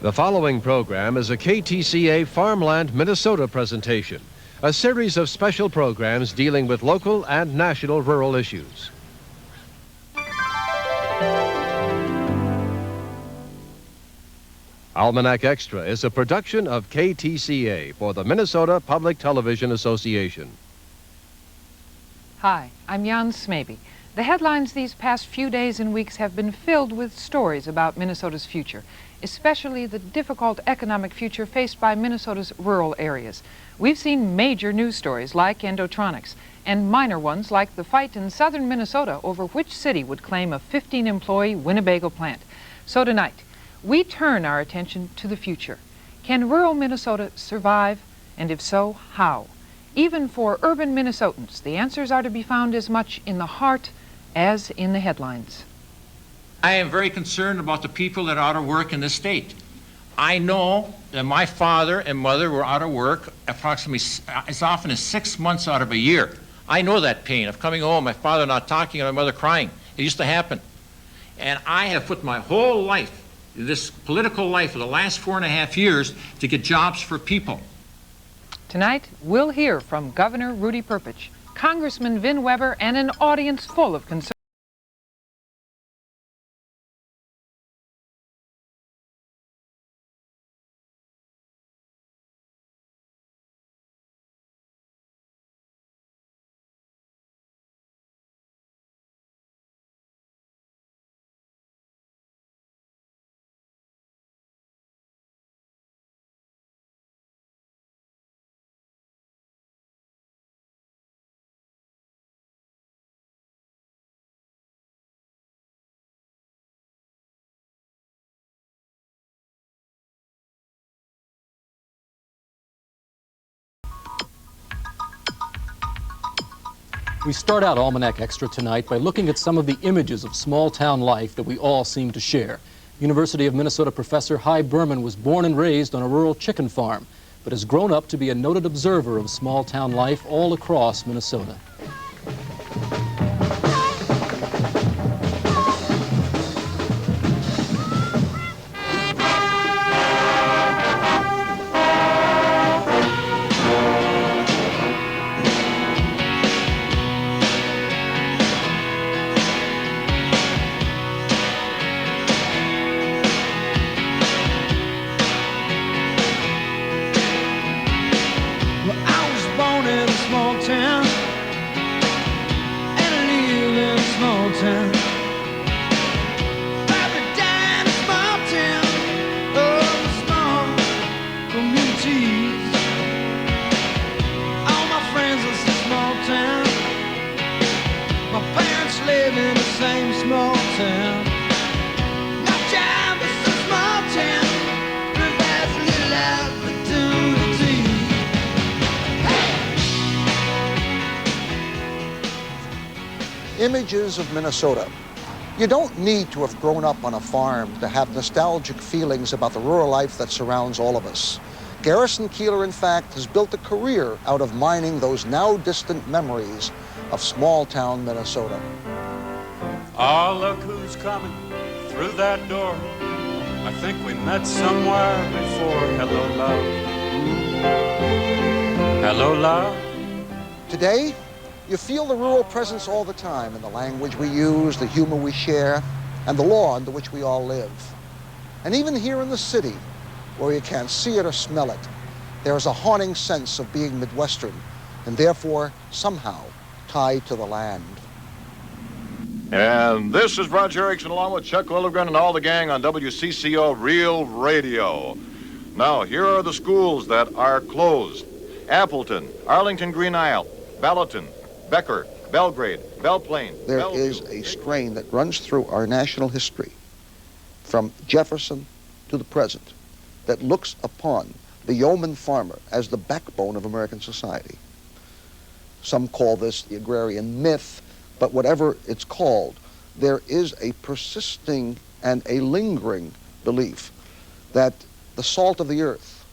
The following program is a KTCA Farmland, Minnesota presentation, a series of special programs dealing with local and national rural issues. Almanac Extra is a production of KTCA for the Minnesota Public Television Association. Hi, I'm Jan Smaby. The headlines these past few days and weeks have been filled with stories about Minnesota's future, especially the difficult economic future faced by Minnesota's rural areas. We've seen major news stories like Endotronics and minor ones like the fight in southern Minnesota over which city would claim a 15-employee Winnebago plant. So tonight, we turn our attention to the future. Can rural Minnesota survive? And if so, how? Even for urban Minnesotans, the answers are to be found as much in the heart as in the headlines. I am very concerned about the people that are out of work in this state. I know that my father and mother were out of work approximately as often as 6 months out of a year. I know that pain of coming home, my father not talking, and my mother crying. It used to happen. And I have put my whole life, this political life for the last 4.5 years, to get jobs for people. Tonight, we'll hear from Governor Rudy Perpich, Congressman Vin Weber, and an audience full of concern. We start out Almanac Extra tonight by looking at some of the images of small-town life that we all seem to share. University of Minnesota professor Hy Berman was born and raised on a rural chicken farm, but has grown up to be a noted observer of small-town life all across Minnesota. Images of Minnesota. You don't need to have grown up on a farm to have nostalgic feelings about the rural life that surrounds all of us. Garrison Keillor, in fact, has built a career out of mining those now distant memories of small-town Minnesota. Oh, look who's coming through that door. I think we met somewhere before. Hello, love. Hello, love. Today, you feel the rural presence all the time in the language we use, the humor we share, and the law under which we all live. And even here in the city, where you can't see it or smell it, there is a haunting sense of being Midwestern, and therefore, somehow, tied to the land. And this is Roger Erickson along with Chuck Lilligren and all the gang on WCCO Real Radio. Now, here are the schools that are closed. Appleton, Arlington Green Isle, Ballatin, Becker, Belgrade, Belle Plaine. There Bellevue, is a strain that runs through our national history, from Jefferson to the present, that looks upon the yeoman farmer as the backbone of American society. Some call this the agrarian myth, but whatever it's called, there is a persisting and a lingering belief that the salt of the earth,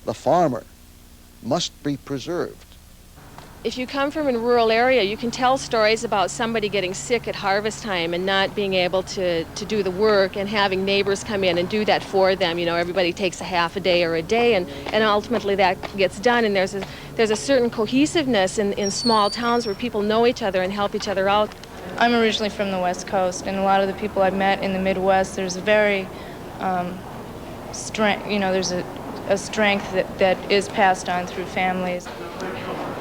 the farmer, must be preserved. If you come from a rural area, you can tell stories about somebody getting sick at harvest time and not being able to do the work, and having neighbors come in and do that for them. You know, everybody takes a half a day or a day, and ultimately that gets done. And there's a certain cohesiveness in small towns where people know each other and help each other out. I'm originally from the West Coast, and a lot of the people I've met in the Midwest, there's a very strength, you know, there's a strength that is passed on through families.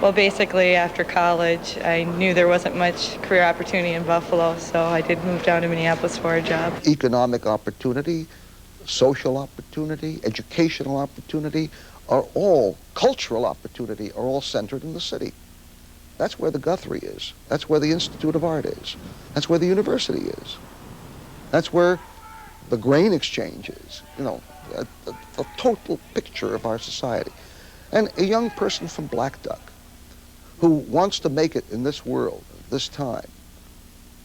Well, basically, after college, I knew there wasn't much career opportunity in Buffalo, so I did move down to Minneapolis for a job. Economic opportunity, social opportunity, educational opportunity, cultural opportunity are all centered in the city. That's where the Guthrie is. That's where the Institute of Art is. That's where the university is. That's where the grain exchange is. You know, a total picture of our society. And a young person from Black Duck who wants to make it in this world, this time,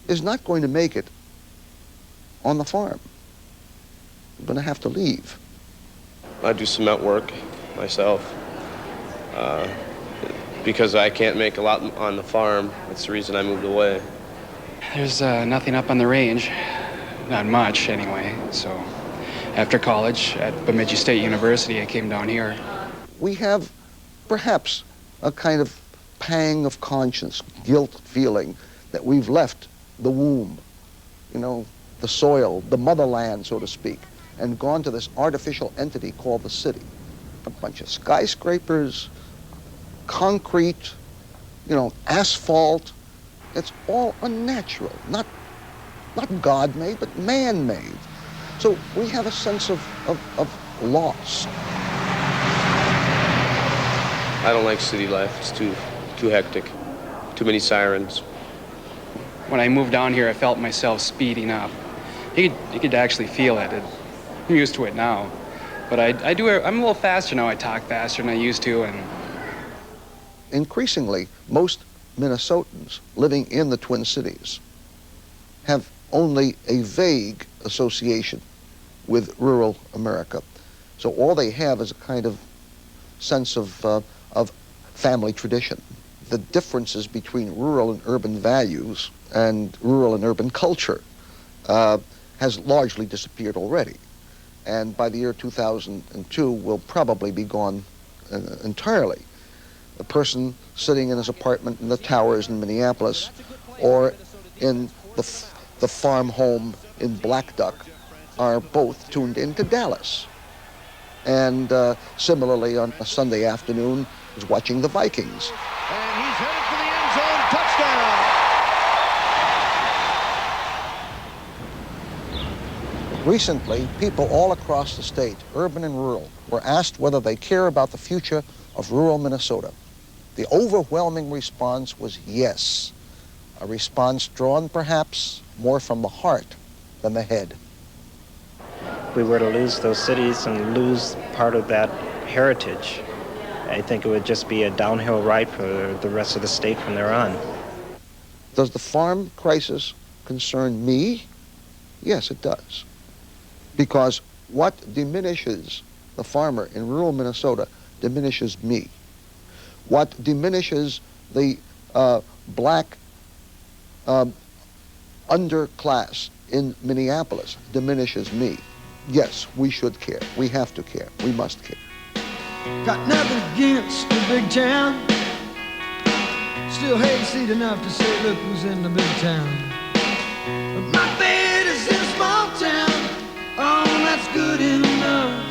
is not going to make it on the farm. You're going to have to leave. I do cement work myself. Because I can't make a lot on the farm, that's the reason I moved away. There's nothing up on the range, not much anyway. So after college at Bemidji State University, I came down here. We have perhaps a kind of pang of conscience, guilt feeling that we've left the womb, you know, the soil, the motherland, so to speak, and gone to this artificial entity called the city. A bunch of skyscrapers, concrete, you know, asphalt. It's all unnatural, not God-made, but man-made. So we have a sense of loss. I don't like city life. It's too hectic. Too many sirens. When I moved down here, I felt myself speeding up. You could actually feel it. I'm used to it now. But I'm a little faster now. I talk faster than I used to. And increasingly, most Minnesotans living in the Twin Cities have only a vague association with rural America. So all they have is a kind of sense of family tradition. The differences between rural and urban values and rural and urban culture has largely disappeared already. And by the year 2002 will probably be gone entirely. The person sitting in his apartment in the towers in Minneapolis or in the farm home in Black Duck are both tuned into Dallas. And similarly, on a Sunday afternoon, is watching the Vikings. And he's headed for the end zone. Touchdown! Recently, people all across the state, urban and rural, were asked whether they care about the future of rural Minnesota. The overwhelming response was yes, a response drawn perhaps more from the heart than the head. If we were to lose those cities and lose part of that heritage, I think it would just be a downhill ride for the rest of the state from there on. Does the farm crisis concern me? Yes, it does. Because what diminishes the farmer in rural Minnesota diminishes me. What diminishes the black underclass in Minneapolis diminishes me. Yes, we should care. We have to care. We must care. Got nothing against the big town. Still hayseed enough to say, look who's in the big town. But my bed is in a small town. Oh, that's good enough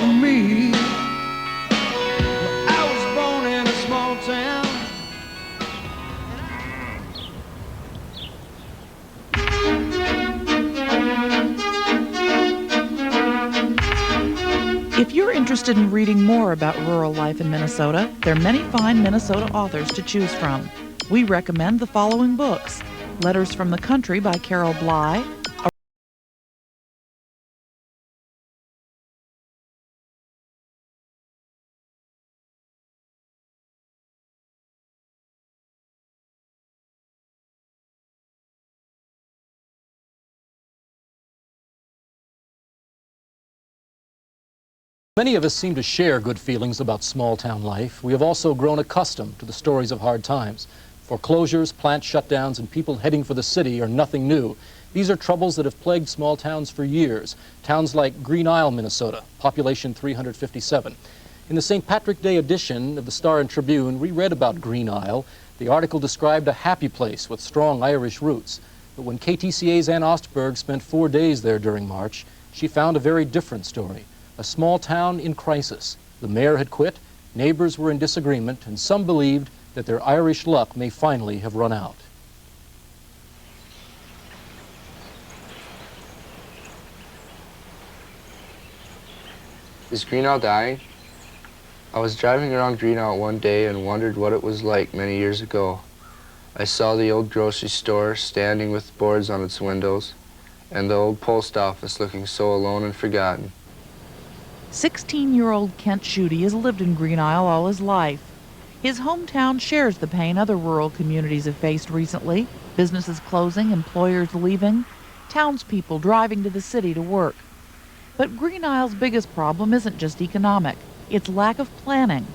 for me. Well, I was born in a small town. If you're interested in reading more about rural life in Minnesota, there are many fine Minnesota authors to choose from. We recommend the following books: Letters from the Country by Carol Bly, Many of us seem to share good feelings about small-town life. We have also grown accustomed to the stories of hard times. Foreclosures, plant shutdowns, and people heading for the city are nothing new. These are troubles that have plagued small towns for years. Towns like Green Isle, Minnesota, population 357. In the St. Patrick Day edition of the Star and Tribune, we read about Green Isle. The article described a happy place with strong Irish roots. But when KTCA's Ann Ostberg spent 4 days there during March, she found a very different story. A small town in crisis. The mayor had quit, neighbors were in disagreement, and some believed that their Irish luck may finally have run out. Is Green Isle dying? I was driving around Green Isle one day and wondered what it was like many years ago. I saw the old grocery store standing with boards on its windows, and the old post office looking so alone and forgotten. 16-year-old Kent Schutte has lived in Green Isle all his life. His hometown shares the pain other rural communities have faced recently. Businesses closing, employers leaving, townspeople driving to the city to work. But Green Isle's biggest problem isn't just economic, it's lack of planning.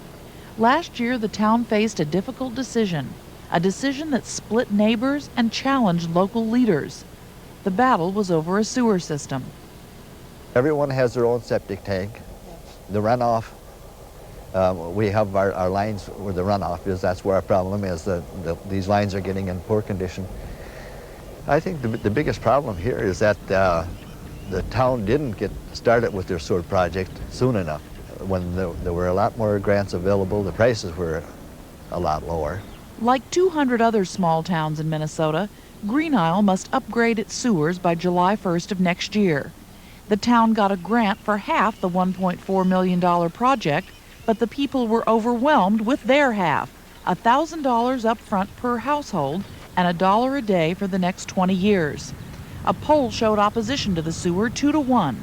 Last year, the town faced a difficult decision, a decision that split neighbors and challenged local leaders. The battle was over a sewer system. Everyone has their own septic tank. The runoff, we have our lines where the runoff is. That's where our problem is. These lines are getting in poor condition. I think the biggest problem here is that the town didn't get started with their sewer project soon enough. When there were a lot more grants available, the prices were a lot lower. Like 200 other small towns in Minnesota, Green Isle must upgrade its sewers by July 1st of next year. The town got a grant for half the $1.4 million project, but the people were overwhelmed with their half, $1,000 up front per household and $1 a day for the next 20 years. A poll showed opposition to the sewer 2-1,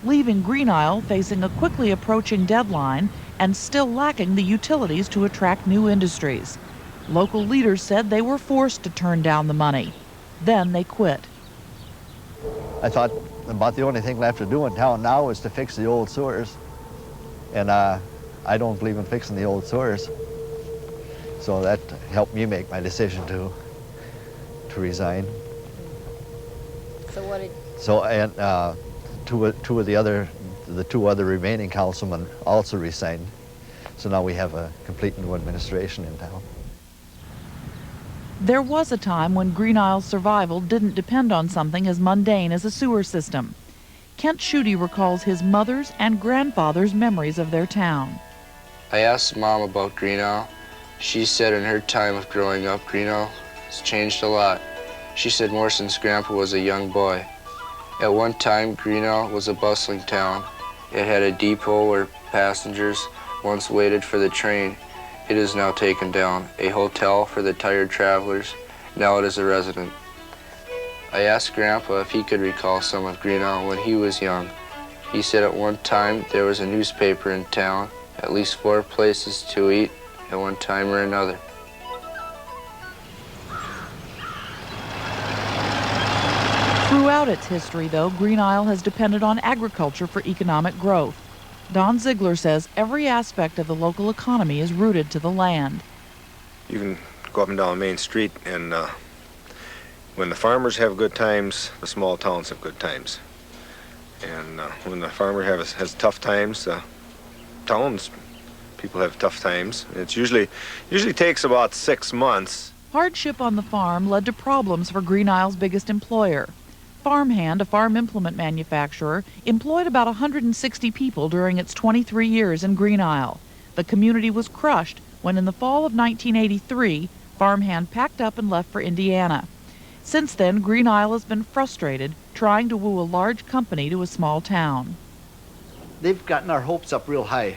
leaving Green Isle facing a quickly approaching deadline and still lacking the utilities to attract new industries. Local leaders said they were forced to turn down the money. Then they quit. I thought about the only thing left to do in town now is to fix the old sewers. And I don't believe in fixing the old sewers. So that helped me make my decision to resign. So what did... So, and the two other remaining councilmen also resigned. So now we have a complete new administration in town. There was a time when Green Isle's survival didn't depend on something as mundane as a sewer system. Kent Schutte recalls his mother's and grandfather's memories of their town. I asked Mom about Green Isle. She said in her time of growing up, Green Isle has changed a lot. She said more since Grandpa was a young boy. At one time, Green Isle was a bustling town. It had a depot where passengers once waited for the train. It is now taken down, a hotel for the tired travelers. Now it is a residence. I asked Grandpa if he could recall some of Green Isle when he was young. He said at one time there was a newspaper in town, at least 4 places to eat at one time or another. Throughout its history, though, Green Isle has depended on agriculture for economic growth. Don Ziegler says every aspect of the local economy is rooted to the land. You can go up and down Main Street, and when the farmers have good times, the small towns have good times. And when the farmer has tough times, towns, people have tough times. It's usually takes about 6 months. Hardship on the farm led to problems for Green Isle's biggest employer. Farmhand, a farm implement manufacturer, employed about 160 people during its 23 years in Green Isle. The community was crushed when in the fall of 1983, Farmhand packed up and left for Indiana. Since then, Green Isle has been frustrated trying to woo a large company to a small town. They've gotten our hopes up real high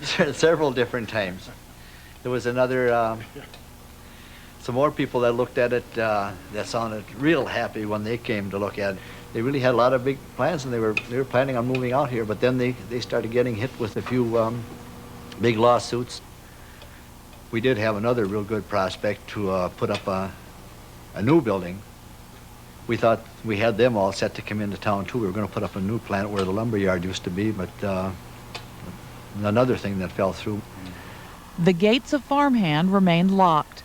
several different times. There was some more people that looked at it that sounded real happy when they came to look at it. They really had a lot of big plans, and they were planning on moving out here, but then they started getting hit with a few big lawsuits. We did have another real good prospect to put up a new building. We thought we had them all set to come into town too. We were going to put up a new plant where the lumber yard used to be, but another thing that fell through. The gates of Farmhand remained locked,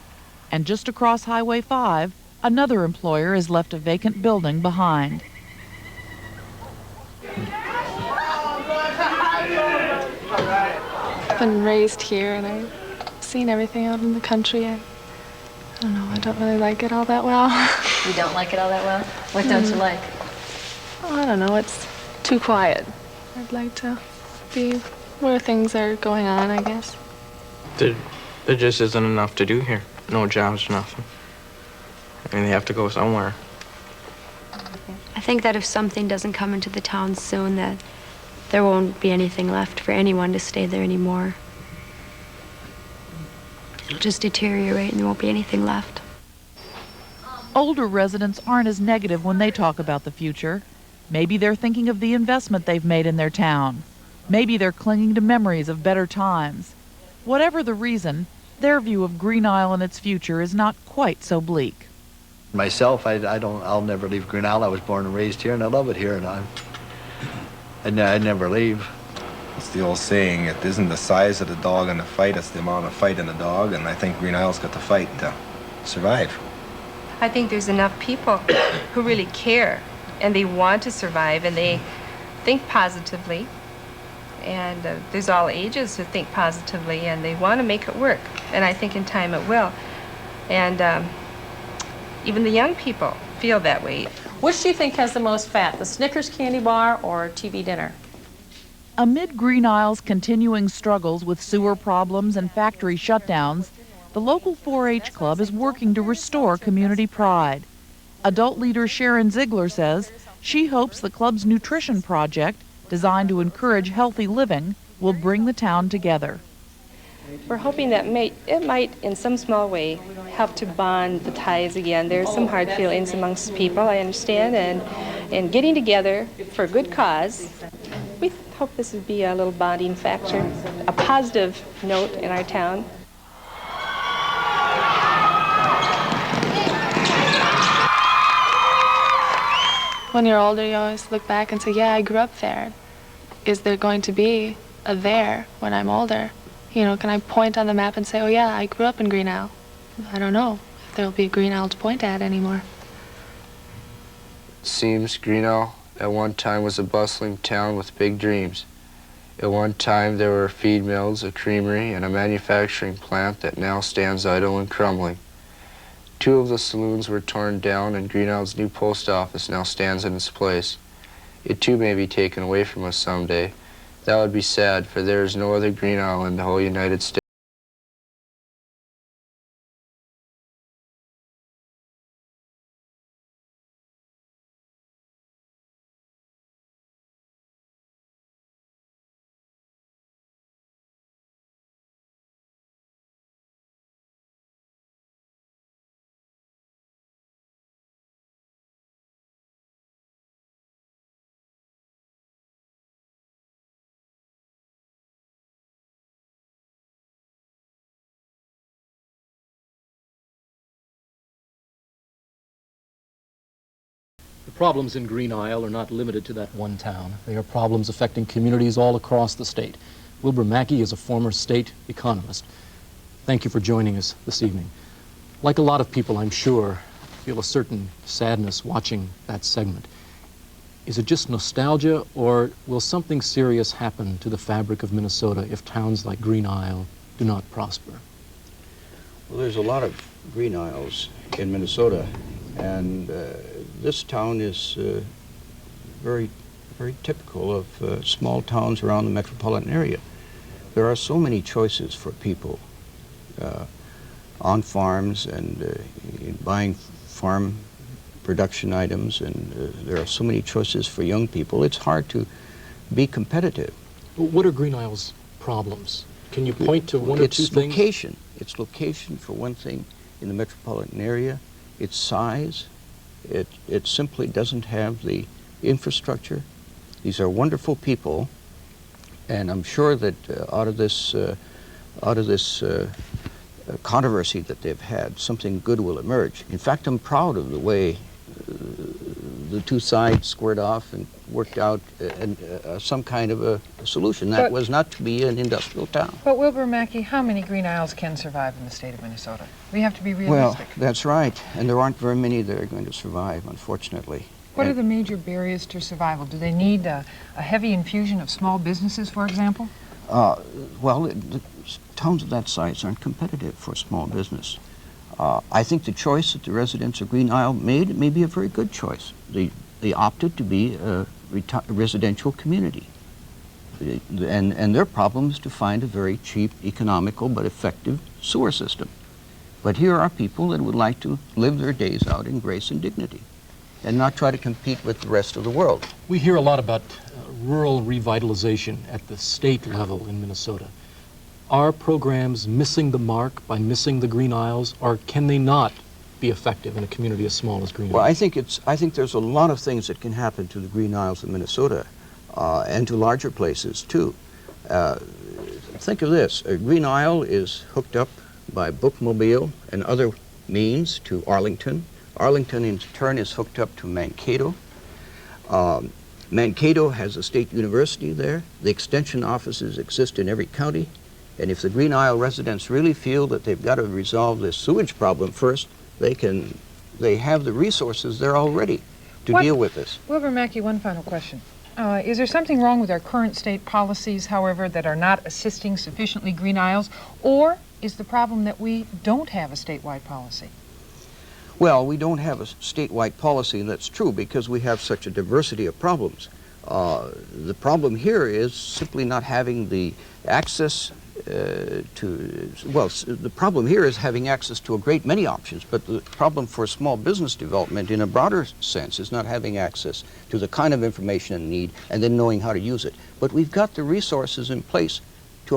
and just across Highway 5, another employer has left a vacant building behind. I've been raised here and I've seen everything out in the country. I don't know, I don't really like it all that well. You don't like it all that well? What don't you like? Oh, I don't know, it's too quiet. I'd like to be where things are going on, I guess. There just isn't enough to do here. No jobs, nothing. I mean, they have to go somewhere. I think that if something doesn't come into the town soon, that there won't be anything left for anyone to stay there anymore. It'll just deteriorate and there won't be anything left. Older residents aren't as negative when they talk about the future. Maybe they're thinking of the investment they've made in their town. Maybe they're clinging to memories of better times. Whatever the reason, their view of Green Isle and its future is not quite so bleak. Myself, I'll never leave Green Isle. I was born and raised here, and I love it here, and I'd never leave. It's the old saying, it isn't the size of the dog in the fight, it's the amount of fight in the dog, and I think Green Isle's got to fight to survive. I think there's enough people who really care, and they want to survive, and they think positively, and there's all ages who think positively, and they want to make it work, and I think in time it will. And even the young people feel that way. Which do you think has the most fat, the Snickers candy bar or TV dinner? Amid Green Isle's continuing struggles with sewer problems and factory shutdowns, the local 4-H club is working to restore community pride. Adult leader Sharon Ziegler says she hopes the club's nutrition project, designed to encourage healthy living, will bring the town together. We're hoping that it might, in some small way, help to bond the ties again. There's some hard feelings amongst people, I understand, and getting together for a good cause. We hope this would be a little bonding factor, a positive note in our town. When you're older, you always look back and say, yeah, I grew up there. Is there going to be a there when I'm older? You know, can I point on the map and say, oh yeah, I grew up in Green Isle? I don't know if there'll be a Green Isle to point at anymore. Seems Green Isle at one time was a bustling town with big dreams. At one time there were feed mills, a creamery, and a manufacturing plant that now stands idle and crumbling. 2 of the saloons were torn down, and Green Isle's new post office now stands in its place. It too may be taken away from us someday. That would be sad, for there is no other Green Isle in the whole United States. The problems in Green Isle are not limited to that one town. They are problems affecting communities all across the state. Wilbur Mackey is a former state economist. Thank you for joining us this evening. Like a lot of people, I'm sure, feel a certain sadness watching that segment. Is it just nostalgia, or will something serious happen to the fabric of Minnesota if towns like Green Isle do not prosper? Well, there's a lot of Green Isles in Minnesota, and this town is very typical of small towns around the metropolitan area. There are so many choices for people on farms and in buying farm production items, and there are so many choices for young people. It's hard to be competitive. What are Green Isle's problems? Can you point to one or two things? Location. It's location, for one thing, in the metropolitan area. Its size. It simply doesn't have the infrastructure. These are wonderful people, and I'm sure that out of this controversy that they've had, something good will emerge. In fact, I'm proud of the way the two sides squared off and worked out some kind of a solution. That was not to be an industrial town. But Wilbur Mackey, how many Green Isles can survive in the state of Minnesota? We have to be realistic. Well, that's right, and there aren't very many that are going to survive, unfortunately. What are the major barriers to survival? Do they need a heavy infusion of small businesses, for example? Well, towns of that size aren't competitive for small business. I think the choice that the residents of Green Isle made may be a very good choice. They opted to be a residential community. And their problem is to find a very cheap, economical, but effective sewer system. But here are people that would like to live their days out in grace and dignity and not try to compete with the rest of the world. We hear a lot about rural revitalization at the state level in Minnesota. Are programs missing the mark by missing the Green Isles, or can they not be effective in a community as small as Green Isle? Well, I think there's a lot of things that can happen to the Green Isles of Minnesota and to larger places too. Think of this: Green Isle is hooked up by bookmobile and other means to Arlington. Arlington in turn is hooked up to Mankato. Mankato has a state university there. The extension offices exist in every county. And if the Green Isle residents really feel that they've got to resolve this sewage problem first, they have the resources there already to deal with this. Wilbur Mackey, one final question. Is there something wrong with our current state policies, however, that are not assisting sufficiently Green Isles? Or is the problem that we don't have a statewide policy? Well, we don't have a statewide policy, and that's true because we have such a diversity of problems. The problem here is simply not having the access the problem here is having access to a great many options, but the problem for small business development in a broader sense is not having access to the kind of information and need and then knowing how to use it. But we've got the resources in place to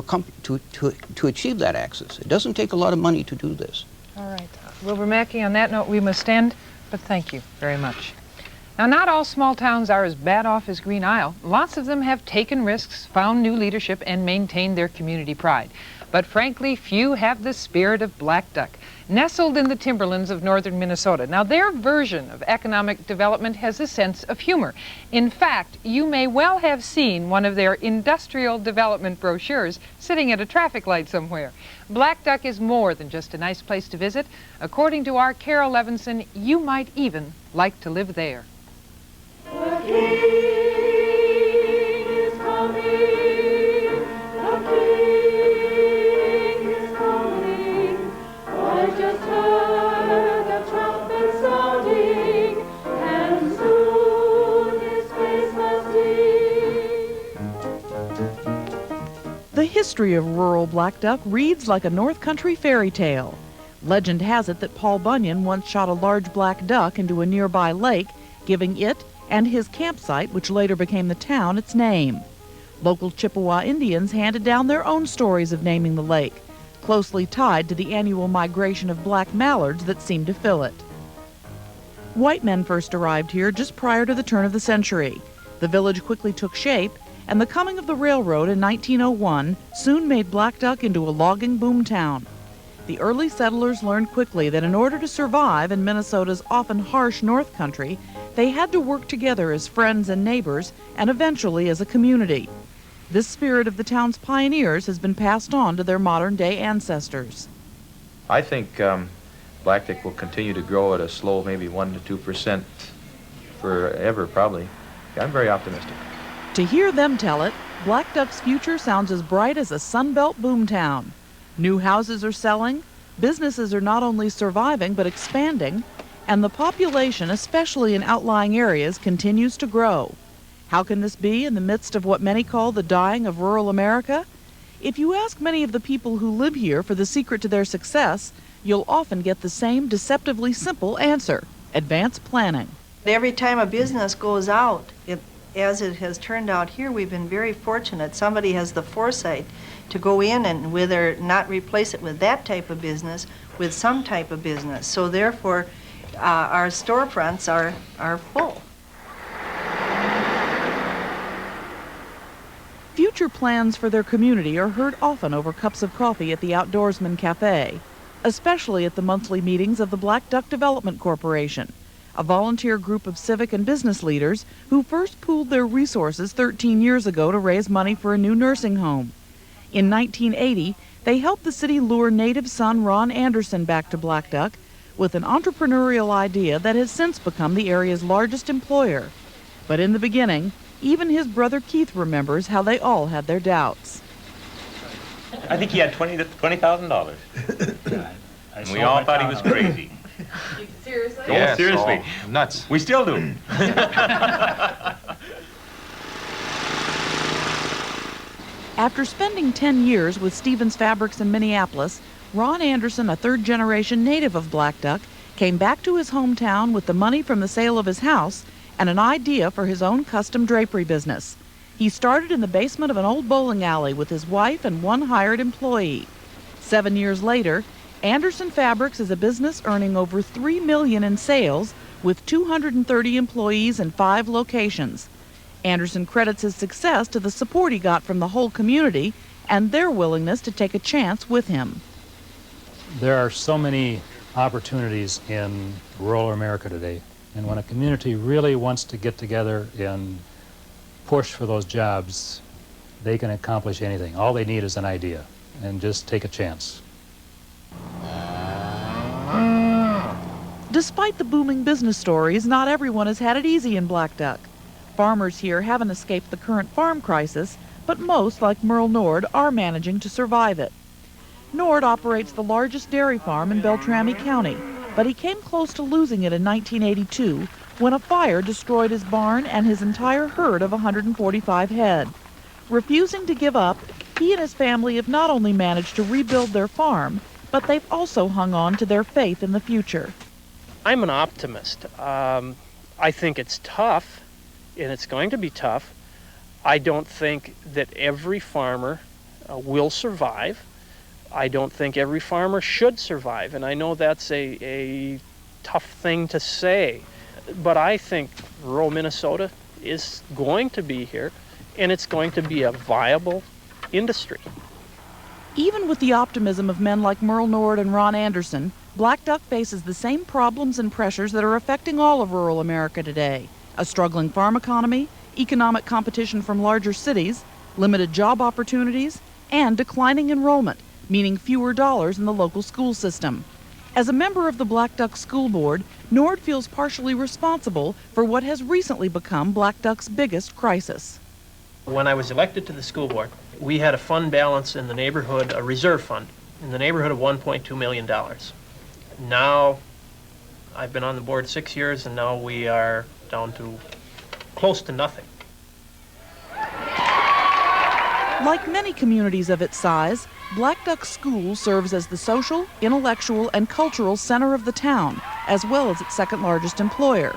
achieve that access. It doesn't take a lot of money to do this. All right. Wilbur Mackey, on that note, we must end, but thank you very much. Now, not all small towns are as bad off as Green Isle. Lots of them have taken risks, found new leadership, and maintained their community pride. But frankly, few have the spirit of Black Duck, nestled in the timberlands of northern Minnesota. Now, their version of economic development has a sense of humor. In fact, you may well have seen one of their industrial development brochures sitting at a traffic light somewhere. Black Duck is more than just a nice place to visit. According to our Carol Levinson, you might even like to live there. The King is coming, the King is coming. I just heard the trumpet sounding, and soon his face must see. The history of rural Black Duck reads like a North Country fairy tale. Legend has it that Paul Bunyan once shot a large black duck into a nearby lake, giving it and his campsite, which later became the town, its name. Local Chippewa Indians handed down their own stories of naming the lake, closely tied to the annual migration of black mallards that seemed to fill it. White men first arrived here just prior to the turn of the century. The village quickly took shape, and the coming of the railroad in 1901 soon made Black Duck into a logging boomtown. The early settlers learned quickly that in order to survive in Minnesota's often harsh North Country, they had to work together as friends and neighbors, and eventually as a community. This spirit of the town's pioneers has been passed on to their modern-day ancestors. I think Black Duck will continue to grow at a slow, maybe 1% to 2% forever, probably. I'm very optimistic. To hear them tell it, Black Duck's future sounds as bright as a Sunbelt boomtown. New houses are selling, businesses are not only surviving but expanding, and the population, especially in outlying areas, continues to grow. How can this be in the midst of what many call the dying of rural America? If you ask many of the people who live here for the secret to their success, you'll often get the same deceptively simple answer: advanced planning. Every time a business goes out, as it has turned out here, we've been very fortunate. Somebody has the foresight to go in and whether not replace it with that type of business, with some type of business. So therefore, our storefronts are full. Future plans for their community are heard often over cups of coffee at the Outdoorsman Cafe, especially at the monthly meetings of the Black Duck Development Corporation. a volunteer group of civic and business leaders who first pooled their resources 13 years ago to raise money for a new nursing home. In 1980, they helped the city lure native son Ron Anderson back to Black Duck with an entrepreneurial idea that has since become the area's largest employer. But in the beginning, even his brother Keith remembers how they all had their doubts. I think he had $20,000. And we all thought he was crazy. Seriously? Oh, seriously. Nuts. We still do. After spending 10 years with Stevens Fabrics in Minneapolis, Ron Anderson, a third-generation native of Black Duck, came back to his hometown with the money from the sale of his house and an idea for his own custom drapery business. He started in the basement of an old bowling alley with his wife and one hired employee. 7 years later, Anderson Fabrics is a business earning over $3 million in sales with 230 employees in 5 locations. Anderson credits his success to the support he got from the whole community and their willingness to take a chance with him. There are so many opportunities in rural America today, and when a community really wants to get together and push for those jobs, they can accomplish anything. All they need is an idea and just take a chance. Despite the booming business stories, not everyone has had it easy in Black Duck. Farmers here haven't escaped the current farm crisis, but most, like Merle Nord, are managing to survive it. Nord operates the largest dairy farm in Beltrami County, but he came close to losing it in 1982 when a fire destroyed his barn and his entire herd of 145 head. Refusing to give up, he and his family have not only managed to rebuild their farm, but they've also hung on to their faith in the future. I'm an optimist. I think it's tough, and it's going to be tough. I don't think that every farmer will survive. I don't think every farmer should survive, and I know that's a tough thing to say, but I think rural Minnesota is going to be here, and it's going to be a viable industry. Even with the optimism of men like Merle Nord and Ron Anderson, Black Duck faces the same problems and pressures that are affecting all of rural America today: a struggling farm economy, economic competition from larger cities, limited job opportunities, and declining enrollment, meaning fewer dollars in the local school system. As a member of the Black Duck School Board, Nord feels partially responsible for what has recently become Black Duck's biggest crisis. When I was elected to the school board, we had a fund balance in the neighborhood, a reserve fund, in the neighborhood of $1.2 million. Now, I've been on the board 6 years, and now we are down to close to nothing. Like many communities of its size, Black Duck School serves as the social, intellectual, and cultural center of the town, as well as its second largest employer.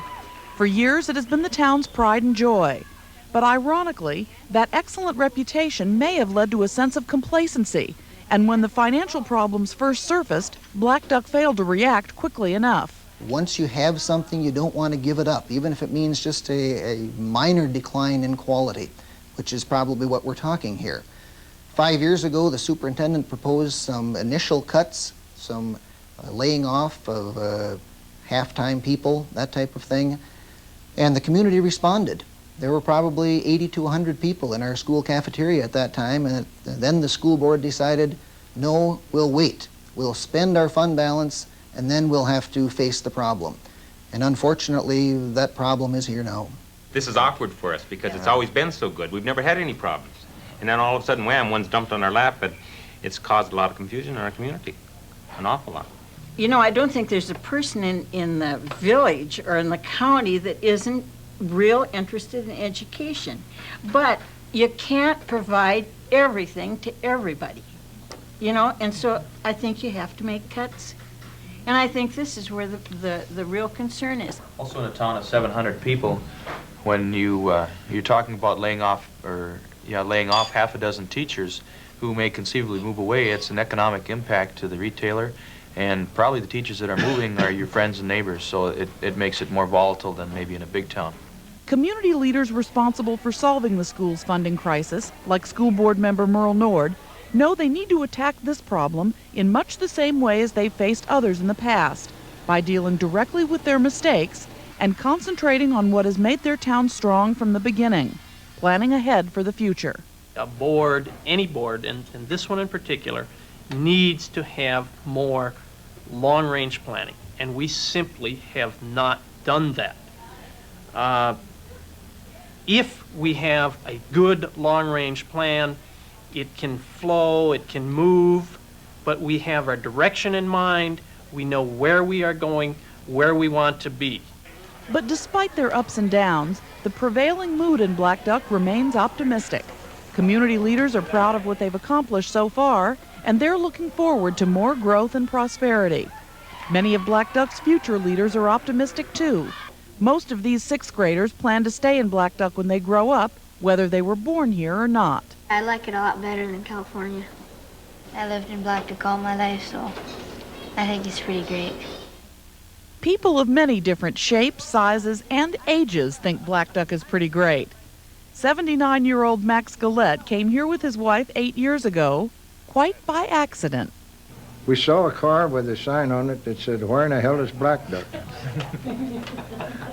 For years, it has been the town's pride and joy. But ironically, that excellent reputation may have led to a sense of complacency, and when the financial problems first surfaced, Black Duck failed to react quickly enough. Once you have something, you don't want to give it up, even if it means just a minor decline in quality, which is probably what we're talking here. 5 years ago, the superintendent proposed some initial cuts, some laying off of half-time people, that type of thing, and the community responded. There were probably 80 to 100 people in our school cafeteria at that time, and then the school board decided, no, we'll wait. We'll spend our fund balance, and then we'll have to face the problem. And unfortunately, that problem is here now. This is awkward for us because it's always been so good. We've never had any problems. And then all of a sudden, wham, one's dumped on our lap, but it's caused a lot of confusion in our community, an awful lot. You know, I don't think there's a person in the village or in the county that isn't real interested in education. But you can't provide everything to everybody, you know, and so I think you have to make cuts. And I think this is where the real concern is. Also in a town of 700 people, when you're talking about laying off half a dozen teachers who may conceivably move away, it's an economic impact to the retailer, and probably the teachers that are moving are your friends and neighbors, so it makes it more volatile than maybe in a big town. Community leaders responsible for solving the school's funding crisis, like school board member Merle Nord, know they need to attack this problem in much the same way as they've faced others in the past, by dealing directly with their mistakes and concentrating on what has made their town strong from the beginning, planning ahead for the future. A board, any board, and this one in particular, needs to have more long-range planning, and we simply have not done that. If we have a good long-range plan, it can flow, it can move, but we have our direction in mind, we know where we are going, where we want to be. But despite their ups and downs, the prevailing mood in Black Duck remains optimistic. Community leaders are proud of what they've accomplished so far, and they're looking forward to more growth and prosperity. Many of Black Duck's future leaders are optimistic too. Most of these 6th graders plan to stay in Black Duck when they grow up, whether they were born here or not. I like it a lot better than California. I lived in Black Duck all my life, so I think it's pretty great. People of many different shapes, sizes, and ages think Black Duck is pretty great. 79-year-old Max Gillette came here with his wife 8 years ago, quite by accident. We saw a car with a sign on it that said, "Where in the hell is Black Duck?"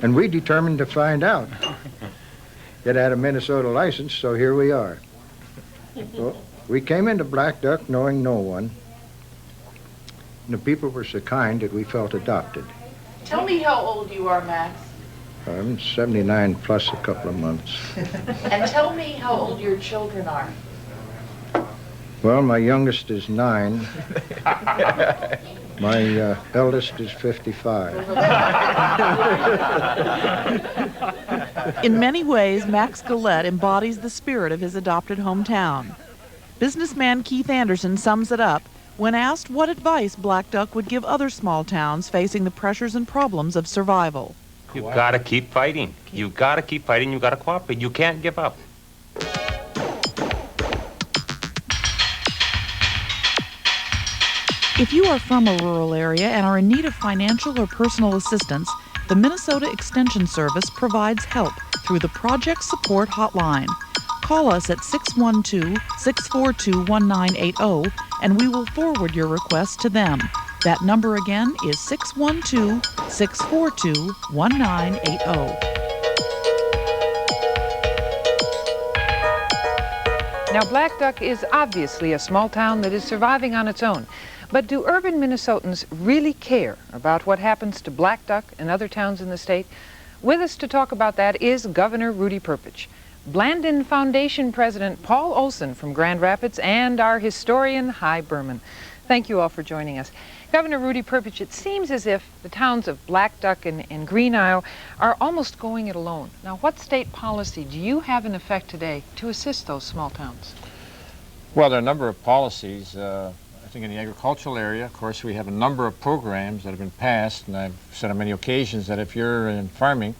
And we determined to find out. It had a Minnesota license, so here we are. Well, we came into Black Duck knowing no one, and the people were so kind that we felt adopted. Tell me how old you are, Max. I'm 79 plus a couple of months. And tell me how old your children are. Well, my youngest is 9. My eldest is 55. In many ways, Max Gillette embodies the spirit of his adopted hometown. Businessman Keith Anderson sums it up when asked what advice Black Duck would give other small towns facing the pressures and problems of survival. You've got to keep fighting. You've got to keep fighting. You've got to cooperate. You can't give up. If you are from a rural area and are in need of financial or personal assistance, the Minnesota Extension Service provides help through the Project Support Hotline. Call us at 612-642-1980 and we will forward your request to them. That number again is 612-642-1980. Now, Black Duck is obviously a small town that is surviving on its own. But do urban Minnesotans really care about what happens to Black Duck and other towns in the state? With us to talk about that is Governor Rudy Perpich, Blandin Foundation President Paul Olson from Grand Rapids, and our historian, Hy Berman. Thank you all for joining us. Governor Rudy Perpich, it seems as if the towns of Black Duck and Green Isle are almost going it alone. Now, what state policy do you have in effect today to assist those small towns? Well, there are a number of policies. I think in the agricultural area, of course, we have a number of programs that have been passed, and I've said on many occasions that if you're in farming,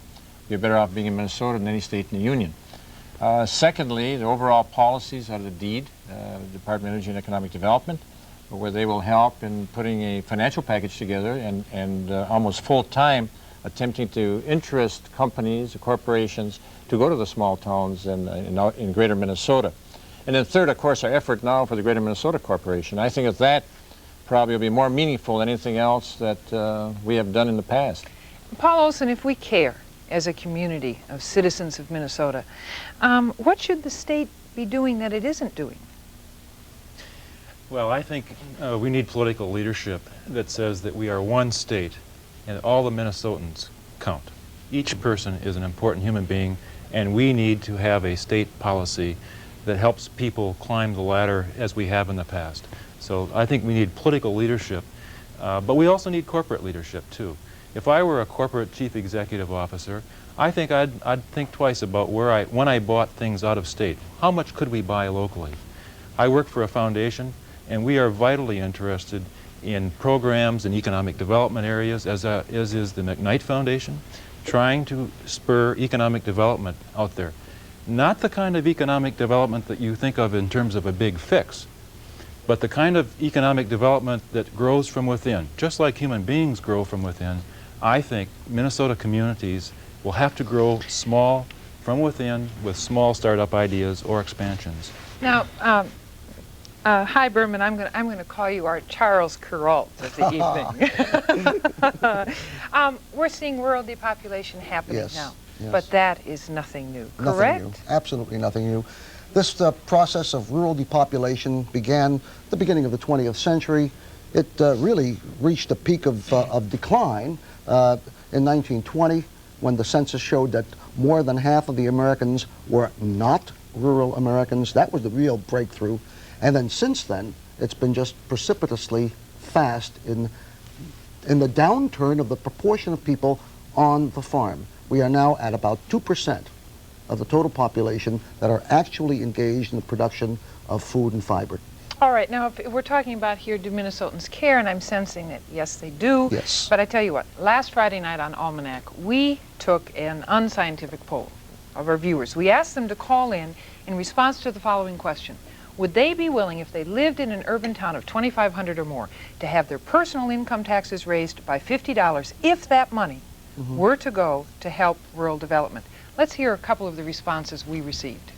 you're better off being in Minnesota than any state in the Union. Secondly, the overall policies are the DEED, Department of Energy and Economic Development, where they will help in putting a financial package together and almost full-time attempting to interest companies, corporations, to go to the small towns in greater Minnesota. And then third, of course, our effort now for the Greater Minnesota Corporation. I think that probably will be more meaningful than anything else that we have done in the past. Paul Olson, if we care as a community of citizens of Minnesota, what should the state be doing that it isn't doing? Well, I think we need political leadership that says that we are one state and all the Minnesotans count. Each person is an important human being, and we need to have a state policy that helps people climb the ladder as we have in the past. So I think we need political leadership, but we also need corporate leadership too. If I were a corporate chief executive officer, I think I'd think twice about when I bought things out of state. How much could we buy locally? I work for a foundation, and we are vitally interested in programs in economic development areas, as is the McKnight Foundation, trying to spur economic development out there. Not the kind of economic development that you think of in terms of a big fix, but the kind of economic development that grows from within. Just like human beings grow from within, I think Minnesota communities will have to grow small from within with small startup ideas or expansions. Now, Hi, Berman. I'm gonna call you our Charles Kuralt of the evening. We're seeing rural depopulation happening now, but that is nothing new, correct? Nothing new. Absolutely nothing new. This process of rural depopulation began at the beginning of the 20th century. It really reached a peak of decline in 1920, when the census showed that more than half of the Americans were not rural Americans. That was the real breakthrough. And then since then, it's been just precipitously fast in the downturn of the proportion of people on the farm. We are now at about 2% of the total population that are actually engaged in the production of food and fiber. All right, now if we're talking about here, do Minnesotans care? And I'm sensing that yes, they do. Yes. But I tell you what, last Friday night on Almanac, we took an unscientific poll of our viewers. We asked them to call in response to the following question. Would they be willing, if they lived in an urban town of 2,500 or more, to have their personal income taxes raised by $50 if that money were to go to help rural development? Let's hear a couple of the responses we received.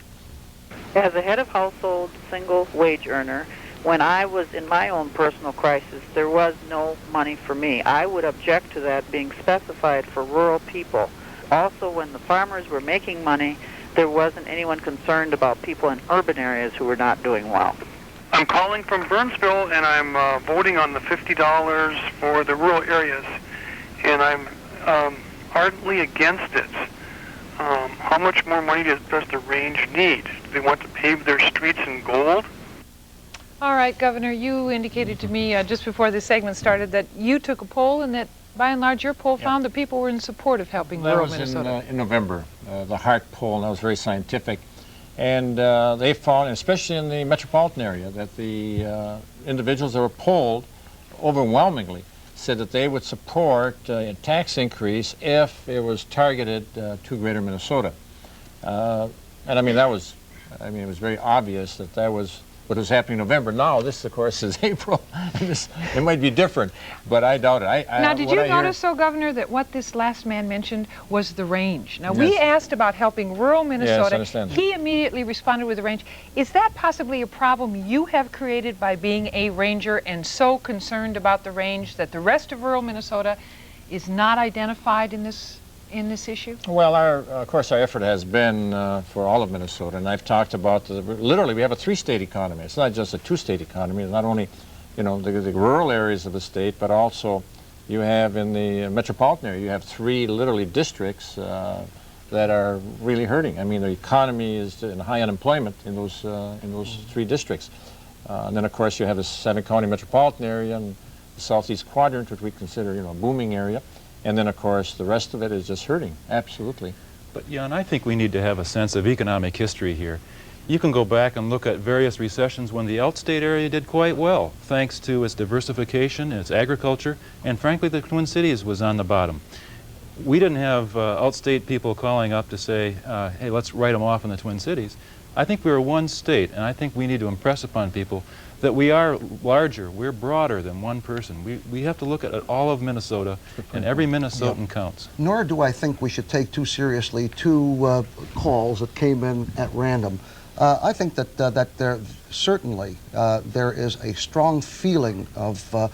As a head of household single wage earner, when I was in my own personal crisis, there was no money for me. I would object to that being specified for rural people. Also, when the farmers were making money, there wasn't anyone concerned about people in urban areas who were not doing well. I'm calling from Burnsville, and I'm voting on the $50 for the rural areas, and I'm ardently against it. How much more money does the range need? Do they want to pave their streets in gold? All right, Governor, you indicated to me just before this segment started that you took a poll and that by and large your poll found that people were in support of helping rural Minnesota. That was in November, the Hart poll, and that was very scientific. And they found, especially in the metropolitan area, that the individuals that were polled overwhelmingly said that they would support a tax increase if it was targeted to greater Minnesota. And I mean, it was very obvious that that was what was happening in November. Now, this, of course, is April. It might be different, but I doubt it. Now, did you notice, though, Governor, that what this last man mentioned was the range? Now, we asked about helping rural Minnesota. Yes, I understand. He immediately responded with the range. Is that possibly a problem you have created by being a ranger and so concerned about the range that the rest of rural Minnesota is not identified in this issue? Well, of course, our effort has been for all of Minnesota, and I've talked about literally we have a three-state economy. It's not just a two-state economy. It's not only, the rural areas of the state, but also you have in the metropolitan area, you have three literally districts that are really hurting. I mean, the economy is in high unemployment in those three districts. And then, of course, you have the 7-county metropolitan area and the southeast quadrant, which we consider, a booming area. And then, of course, the rest of it is just hurting, absolutely. But, and I think we need to have a sense of economic history here. You can go back and look at various recessions when the Outstate area did quite well, thanks to its diversification, its agriculture, and frankly, the Twin Cities was on the bottom. We didn't have Outstate people calling up to say, hey, let's write them off in the Twin Cities. I think we were one state, and I think we need to impress upon people that we are larger, we're broader than one person. We have to look at all of Minnesota, and every Minnesotan counts. Nor do I think we should take too seriously two calls that came in at random. I think that there certainly there is a strong feeling of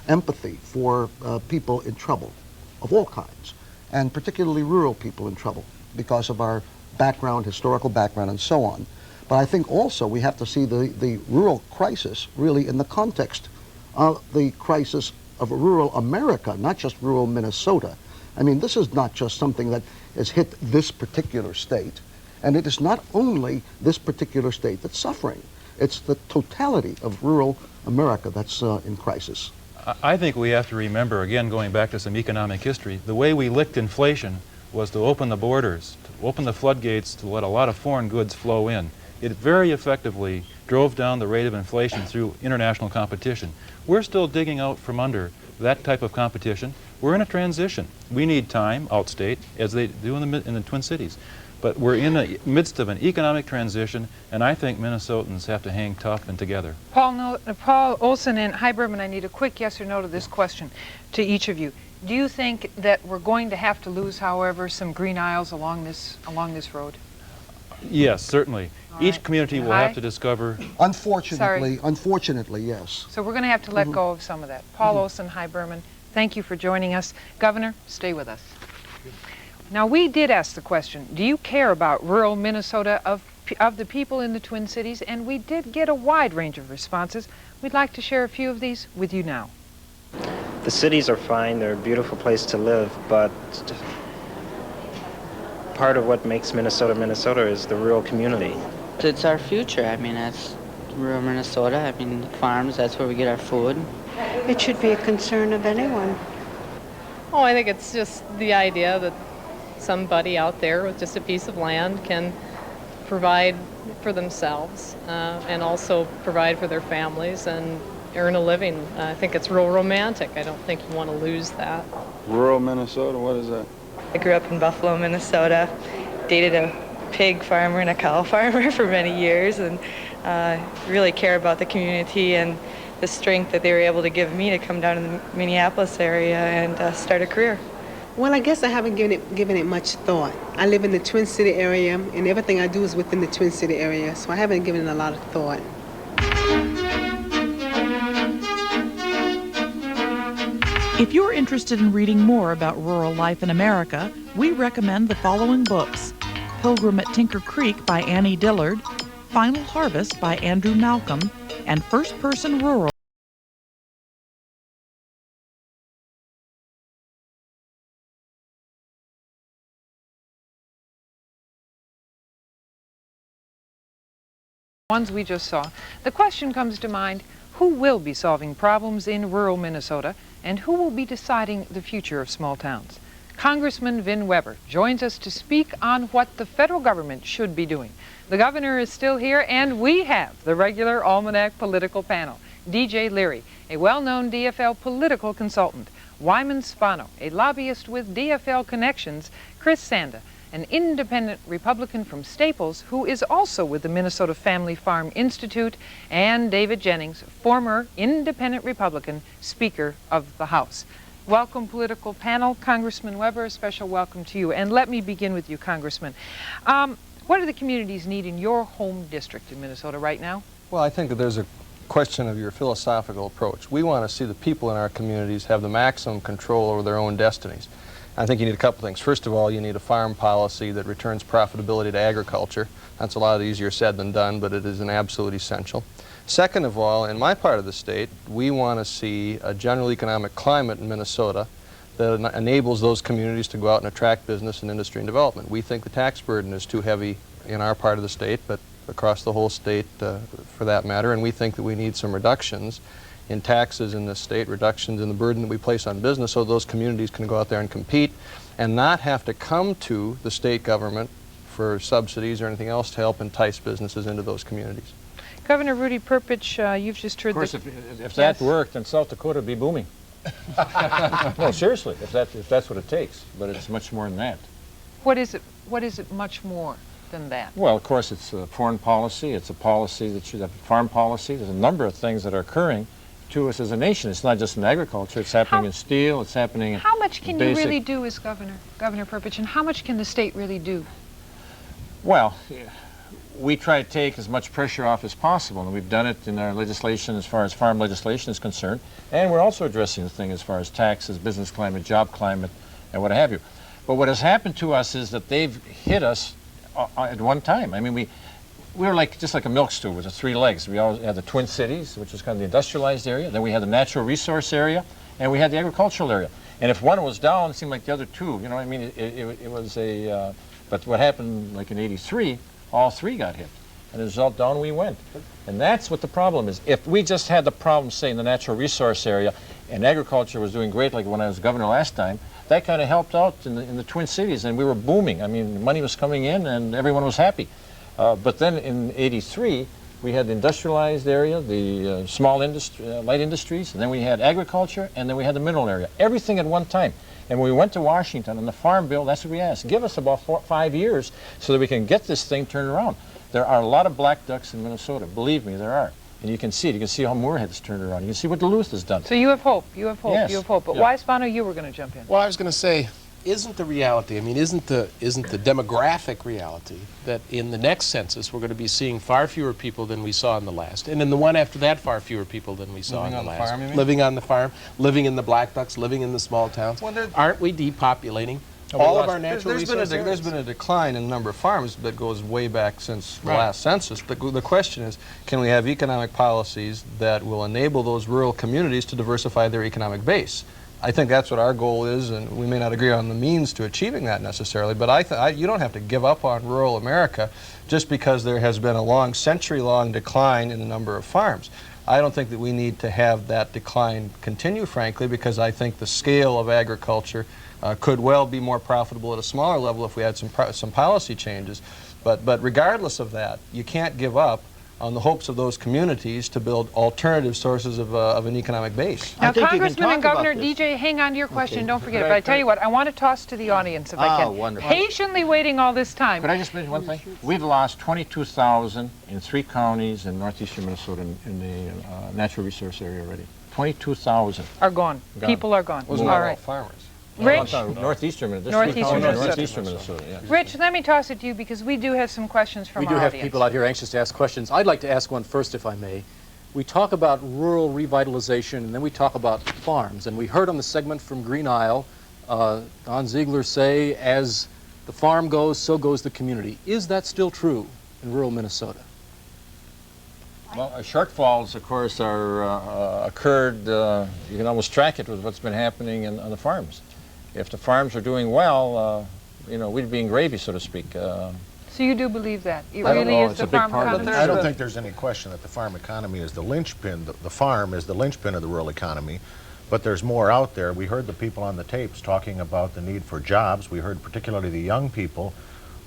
empathy for people in trouble of all kinds, and particularly rural people in trouble because of our background, historical background, and so on. But I think also we have to see the rural crisis really in the context of the crisis of rural America, not just rural Minnesota. I mean, this is not just something that has hit this particular state, and it is not only this particular state that's suffering. It's the totality of rural America that's in crisis. I think we have to remember, again, going back to some economic history, the way we licked inflation was to open the borders, to open the floodgates to let a lot of foreign goods flow in. It very effectively drove down the rate of inflation through international competition. We're still digging out from under that type of competition. We're in a transition. We need time, outstate, as they do in the Twin Cities. But we're in the midst of an economic transition, and I think Minnesotans have to hang tough and together. Paul Olson and Hi Berman, I need a quick yes or no to this question to each of you. Do you think that we're going to have to lose, however, some green aisles along this road? Yes, certainly. All Each right. community will Hi. have to discover. Unfortunately, yes. So we're going to have to let go of some of that. Paul Olson, Hi Berman, thank you for joining us. Governor, stay with us. Now, we did ask the question, do you care about rural Minnesota of the people in the Twin Cities? And we did get a wide range of responses. We'd like to share a few of these with you now. The cities are fine, they're a beautiful place to live, but part of what makes Minnesota Minnesota is the rural community. It's our future. I mean, that's rural Minnesota. I mean, farms, that's where we get our food. It should be a concern of anyone. Oh, I think it's just the idea that somebody out there with just a piece of land can provide for themselves and also provide for their families and earn a living. I think it's real romantic. I don't think you want to lose that. Rural Minnesota, what is that? I grew up in Buffalo, Minnesota, dated a pig farmer and a cow farmer for many years, and really care about the community and the strength that they were able to give me to come down to the Minneapolis area and start a career. Well, I guess I haven't given it much thought. I live in the Twin City area, and everything I do is within the Twin City area, so I haven't given it a lot of thought. If you're interested in reading more about rural life in America, we recommend the following books: Pilgrim at Tinker Creek by Annie Dillard, Final Harvest by Andrew Malcolm, and First Person Rural. Ones we just saw, the question comes to mind, who will be solving problems in rural Minnesota and who will be deciding the future of small towns? Congressman Vin Weber joins us to speak on what the federal government should be doing. The governor is still here, and we have the regular Almanac political panel. DJ Leary, a well-known DFL political consultant. Wyman Spano, a lobbyist with DFL connections. Chris Sanda, an independent Republican from Staples who is also with the Minnesota Family Farm Institute, and David Jennings, former independent Republican Speaker of the House. Welcome, political panel. Congressman Weber, a special welcome to you. And let me begin with you, Congressman. What do the communities need in your home district in Minnesota right now? Well, I think that there's a question of your philosophical approach. We want to see the people in our communities have the maximum control over their own destinies. I think you need a couple things. First of all, you need a farm policy that returns profitability to agriculture. That's a lot easier said than done, but it is an absolute essential. Second of all, in my part of the state, we want to see a general economic climate in Minnesota that enables those communities to go out and attract business and industry and development. We think the tax burden is too heavy in our part of the state, but across the whole state for that matter, and we think that we need some reductions in taxes in this state, reductions in the burden that we place on business so those communities can go out there and compete and not have to come to the state government for subsidies or anything else to help entice businesses into those communities. Governor Rudy Perpich, you've just heard Of course, if that worked, then South Dakota would be booming. No, seriously, if that's what it takes, but it's much more than that. What is it much more than that? Well, of course, it's a foreign policy, it's a policy that should have farm policy. There's a number of things that are occurring to us as a nation. It's not just in agriculture, it's happening in steel, it's happening in How much can basic... you really do as Governor Perpich, and how much can the state really do? Well, we try to take as much pressure off as possible, and we've done it in our legislation as far as farm legislation is concerned, and we're also addressing the thing as far as taxes, business climate, job climate, and what have you. But what has happened to us is that they've hit us at one time. I mean, we were just like a milk stew with the three legs. We always had the Twin Cities, which is kind of the industrialized area, then we had the natural resource area, and we had the agricultural area. And if one was down, it seemed like the other two, you know what I mean? It was a, but what happened like in '83, all three got hit. And as a result, down we went. And that's what the problem is. If we just had the problem, say, in the natural resource area, and agriculture was doing great, like when I was governor last time, that kind of helped out in the Twin Cities, and we were booming. I mean, money was coming in, and everyone was happy. But then in '83, we had the industrialized area, the small industry, light industries, and then we had agriculture, and then we had the mineral area. Everything at one time. And when we went to Washington on the Farm Bill, that's what we asked. Give us about 5 years so that we can get this thing turned around. There are a lot of black ducks in Minnesota. Believe me, there are. And you can see it. You can see how Moorhead's turned around. You can see what Duluth has done. So you have hope. You have hope. Yes. You have hope. But Yeah. why, Spano, you were going to jump in? Well, I was going to say, isn't the reality, I mean, isn't the demographic reality that in the next census we're going to be seeing far fewer people than we saw in the last, and in the one after that far fewer people than we saw in the last. Farm, you mean? Living on the farm, living in the black ducks, living in the small towns. Well, aren't we depopulating all of our natural resources? There's been a decline in the number of farms that goes way back since the last census. The question is, can we have economic policies that will enable those rural communities to diversify their economic base? I think that's what our goal is, and we may not agree on the means to achieving that necessarily, but you don't have to give up on rural America just because there has been a century-long decline in the number of farms. I don't think that we need to have that decline continue, frankly, because I think the scale of agriculture could well be more profitable at a smaller level if we had some policy changes. But regardless of that, you can't give up on the hopes of those communities to build alternative sources of an economic base. Now, Congressman and Governor, DJ, hang on to your question. Don't forget it. But I tell you what, I want to toss to the audience, if I can. Wonderful. Patiently waiting all this time. Could I just mention one thing? We've lost 22,000 in 3 counties in northeastern Minnesota in the natural resource area already. 22,000. Are gone. People are gone. Wasn't all that right. all farmers? Rich? Northeastern Minnesota. Northeastern Minnesota. Yeah. Rich, let me toss it to you because we do have some questions from our audience. We do have people out here anxious to ask questions. I'd like to ask one first, if I may. We talk about rural revitalization, and then we talk about farms. And we heard on the segment from Green Isle, Don Ziegler say, as the farm goes, so goes the community. Is that still true in rural Minnesota? Well, shortfalls, of course, are occurred. You can almost track it with what's been happening on the farms. If the farms are doing well, we'd be in gravy, so to speak. So you do believe that? It I don't really know, is it's the a big farm part of economy? I don't think there's any question that the farm economy is the linchpin. The farm is the linchpin of the rural economy. But there's more out there. We heard the people on the tapes talking about the need for jobs. We heard particularly the young people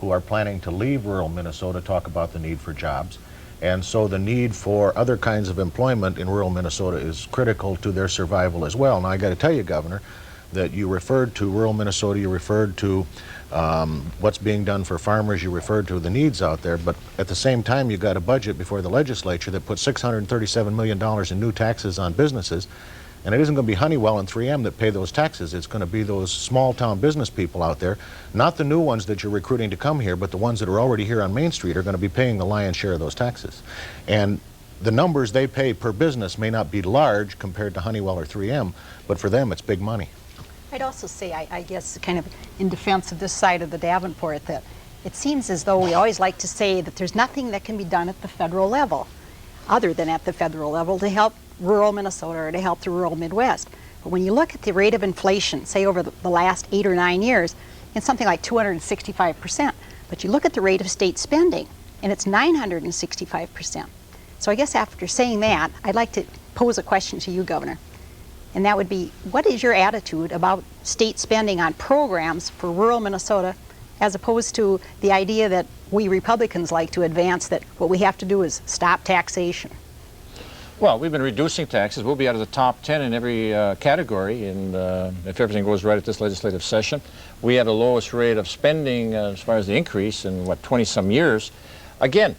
who are planning to leave rural Minnesota talk about the need for jobs. And so the need for other kinds of employment in rural Minnesota is critical to their survival as well. Now, I got to tell you, Governor, that you referred to rural Minnesota, you referred to what's being done for farmers, you referred to the needs out there, but at the same time you got a budget before the legislature that put $637 million in new taxes on businesses, and it isn't going to be Honeywell and 3M that pay those taxes. It's going to be those small town business people out there, not the new ones that you're recruiting to come here, but the ones that are already here on Main Street are going to be paying the lion's share of those taxes. And the numbers they pay per business may not be large compared to Honeywell or 3M, but for them it's big money. I'd also say, I guess, kind of in defense of this side of the Davenport, that it seems as though we always like to say that there's nothing that can be done at the federal level, other than at the federal level, to help rural Minnesota or to help the rural Midwest. But when you look at the rate of inflation, say over the last 8 or 9 years, it's something like 265%. But you look at the rate of state spending, and it's 965%. So I guess after saying that, I'd like to pose a question to you, Governor. And that would be, what is your attitude about state spending on programs for rural Minnesota, as opposed to the idea that we Republicans like to advance, that what we have to do is stop taxation? Well, we've been reducing taxes. We'll be out of the top 10 in every category, and if everything goes right at this legislative session. We have the lowest rate of spending as far as the increase in, 20-some years. Again,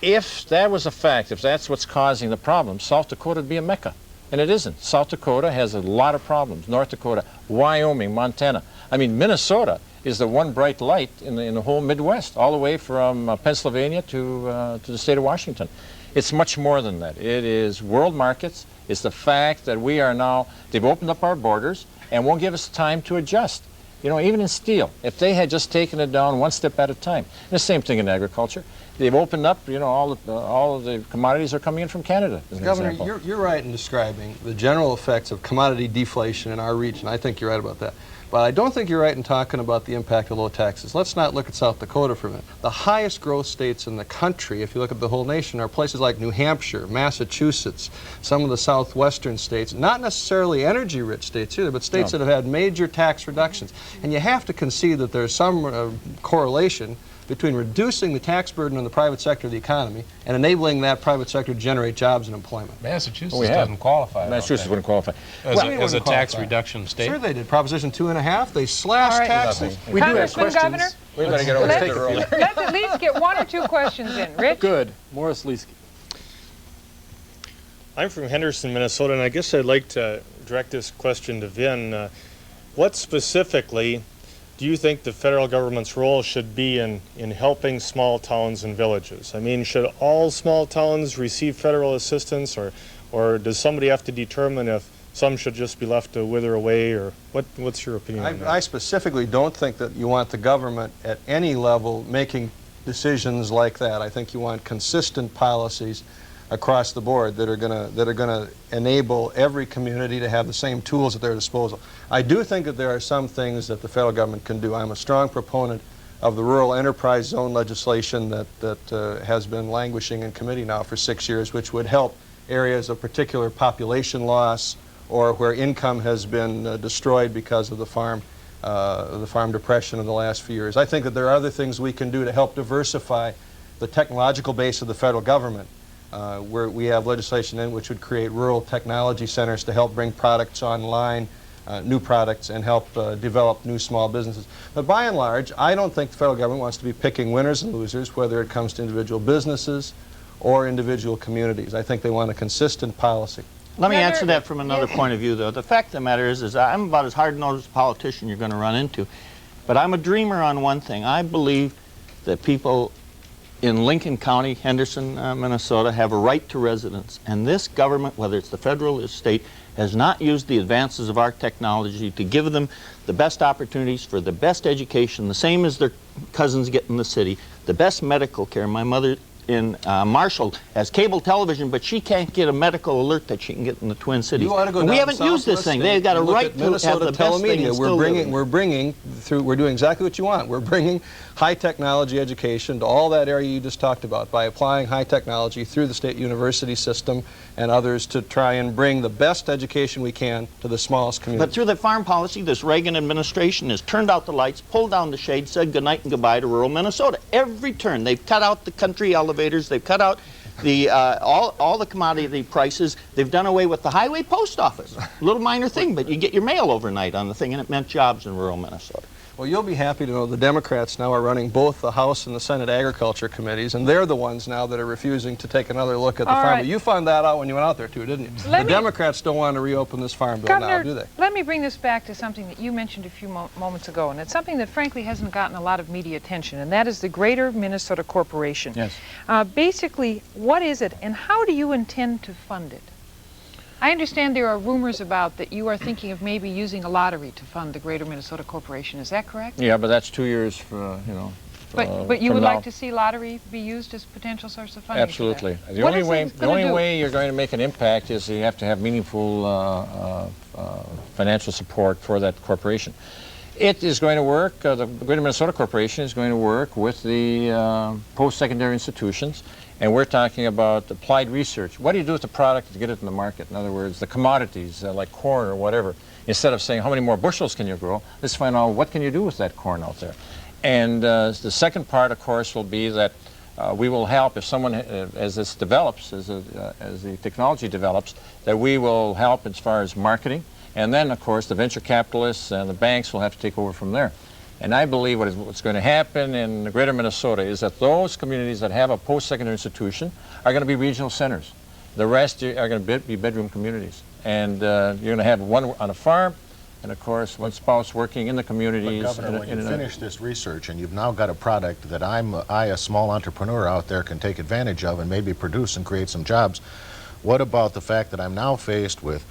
if that was a fact, if that's what's causing the problem, South Dakota would be a mecca. And it isn't. South Dakota has a lot of problems. North Dakota, Wyoming, Montana. I mean, Minnesota is the one bright light in the whole Midwest, all the way from Pennsylvania to the state of Washington. It's much more than that. It is world markets. It's the fact that we are now, they've opened up our borders and won't give us time to adjust. You know, even in steel, if they had just taken it down one step at a time. And the same thing in agriculture. They've opened up, all of the commodities are coming in from Canada, as an Governor, example. you're right in describing the general effects of commodity deflation in our region. I think you're right about that. But I don't think you're right in talking about the impact of low taxes. Let's not look at South Dakota for a minute. The highest growth states in the country, if you look at the whole nation, are places like New Hampshire, Massachusetts, some of the southwestern states, not necessarily energy-rich states either, but states that have had major tax reductions. And you have to concede that there's some correlation between reducing the tax burden on the private sector of the economy and enabling that private sector to generate jobs and employment. Massachusetts doesn't qualify. Massachusetts wouldn't qualify. As a tax reduction state? Sure they did. Proposition 2.5, they slashed taxes. We do have questions. Governor, we better get over let's at least get 1 or 2 questions in. Rich? Good. Morris Leesky. I'm from Henderson, Minnesota, and I guess I'd like to direct this question to Vin. What specifically do you think the federal government's role should be in helping small towns and villages? I mean, should all small towns receive federal assistance, or does somebody have to determine if some should just be left to wither away, or what's your opinion on that? I specifically don't think that you want the government at any level making decisions like that. I think you want consistent policies across the board that are going to enable every community to have the same tools at their disposal. I do think that there are some things that the federal government can do. I'm a strong proponent of the rural enterprise zone legislation that has been languishing in committee now for 6 years, which would help areas of particular population loss or where income has been destroyed because of the farm depression of the last few years. I think that there are other things we can do to help diversify the technological base of the federal government, where we have legislation in which would create rural technology centers to help bring products online, new products, and help develop new small businesses. But by and large, I don't think the federal government wants to be picking winners and losers, whether it comes to individual businesses or individual communities. I think they want a consistent policy. Let me answer that from another point of view, though. The fact of the matter is I'm about as hard-nosed a politician you're going to run into. But I'm a dreamer on one thing. I believe that people in Lincoln County, Henderson, Minnesota, have a right to residence. And this government, whether it's the federal or state, has not used the advances of our technology to give them the best opportunities for the best education, the same as their cousins get in the city, the best medical care. My mother in Marshall has cable television, but she can't get a medical alert that she can get in the Twin Cities. You ought to go and down we haven't used this thing. They've got a right to have the best thing and still we're doing exactly what you want. We're bringing high technology education to all that area you just talked about by applying high technology through the state university system and others to try and bring the best education we can to the smallest communities. But through the farm policy, this Reagan administration has turned out the lights, pulled down the shade, said goodnight and goodbye to rural Minnesota. Every turn. They've cut out the country elevators. They've cut out the all the commodity prices. They've done away with the highway post office. A little minor thing, but you get your mail overnight on the thing, and it meant jobs in rural Minnesota. Well, you'll be happy to know the Democrats now are running both the House and the Senate Agriculture Committees, and they're the ones now that are refusing to take another look at the farm bill. You found that out when you went out there, too, didn't you? The Democrats don't want to reopen this farm bill now, do they? Let me bring this back to something that you mentioned a few moments ago, and it's something that, frankly, hasn't gotten a lot of media attention, and that is the Greater Minnesota Corporation. Yes. Basically, what is it, and how do you intend to fund it? I understand there are rumors about that you are thinking of maybe using a lottery to fund the Greater Minnesota Corporation. Is that correct? Yeah, but that's 2 years for, you know. But you would like to see lottery be used as a potential source of funding? Absolutely. The only way you're going to make an impact is you have to have meaningful financial support for that corporation. It is going to work, the Greater Minnesota Corporation is going to work with the post-secondary institutions, and we're talking about applied research. What do you do with the product to get it in the market? In other words, the commodities like corn or whatever. Instead of saying how many more bushels can you grow, let's find out what can you do with that corn out there. And the second part, of course, will be that we will help if someone, as this develops, as the technology develops, that we will help as far as marketing. And then, of course, the venture capitalists and the banks will have to take over from there. And I believe what's going to happen in Greater Minnesota is that those communities that have a post-secondary institution are going to be regional centers. The rest are going to be bedroom communities. And you're going to have one on a farm, and of course, one spouse working in the communities. But Governor, when you finish this research and you've now got a product that I, a small entrepreneur out there, can take advantage of and maybe produce and create some jobs, what about the fact that I'm now faced with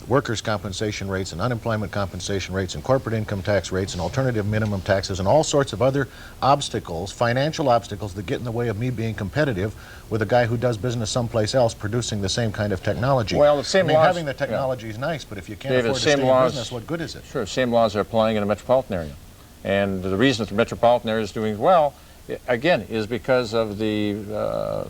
workers' compensation rates and unemployment compensation rates and corporate income tax rates and alternative minimum taxes and all sorts of other obstacles, financial obstacles that get in the way of me being competitive with a guy who does business someplace else producing the same kind of technology? Well, the same laws, having the technology is nice, but if you can't afford to stay in business, what good is it? Sure, same laws are applying in a metropolitan area. And the reason that the metropolitan area is doing well, again, is because of the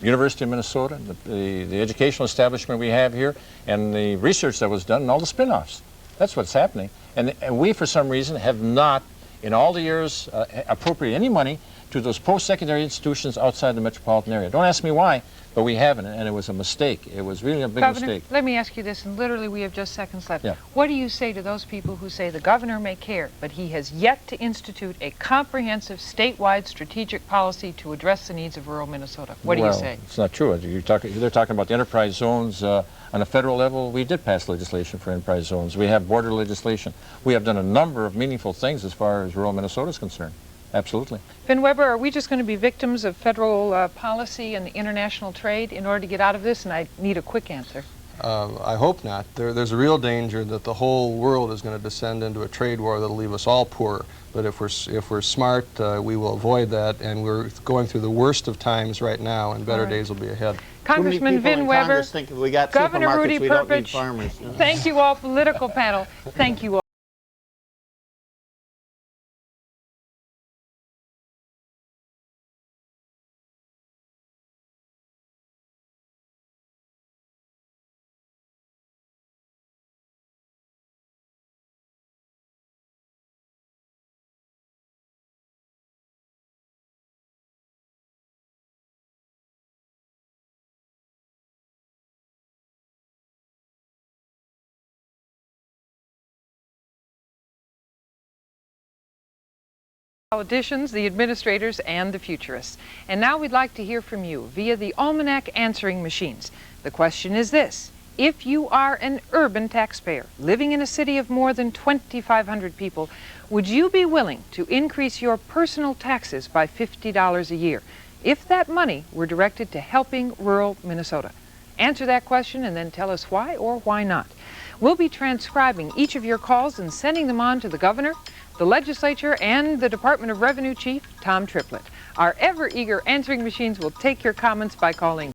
University of Minnesota, the educational establishment we have here, and the research that was done, and all the spin-offs. That's what's happening. And we, for some reason, have not, in all the years, appropriated any money to those post-secondary institutions outside the metropolitan area. Don't ask me why, but we haven't, and it was a mistake. It was really a big Governor, mistake. let me ask you this, and literally we have just seconds left. Yeah. What do you say to those people who say the governor may care, but he has yet to institute a comprehensive statewide strategic policy to address the needs of rural Minnesota? What do you say? It's not true. They're talking about the enterprise zones. On a federal level, we did pass legislation for enterprise zones. We have border legislation. We have done a number of meaningful things as far as rural Minnesota is concerned. Absolutely. Finn Weber, are we just going to be victims of federal policy and international trade in order to get out of this? And I need a quick answer. I hope not. There's a real danger that the whole world is going to descend into a trade war that'll leave us all poorer. But if we're smart, we will avoid that. And we're going through the worst of times right now, and better days will be ahead. Congressman Vin Weber, Governor Rudy Perpich, thank you all, political panel. Thank you all. Politicians, the administrators, and the futurists. And now we'd like to hear from you via the Almanac answering machines. The question is this: if you are an urban taxpayer living in a city of more than 2,500 people, would you be willing to increase your personal taxes by $50 a year if that money were directed to helping rural Minnesota? Answer that question and then tell us why or why not. We'll be transcribing each of your calls and sending them on to the governor, the legislature, and the Department of Revenue Chief, Tom Triplett. Our ever-eager answering machines will take your comments by calling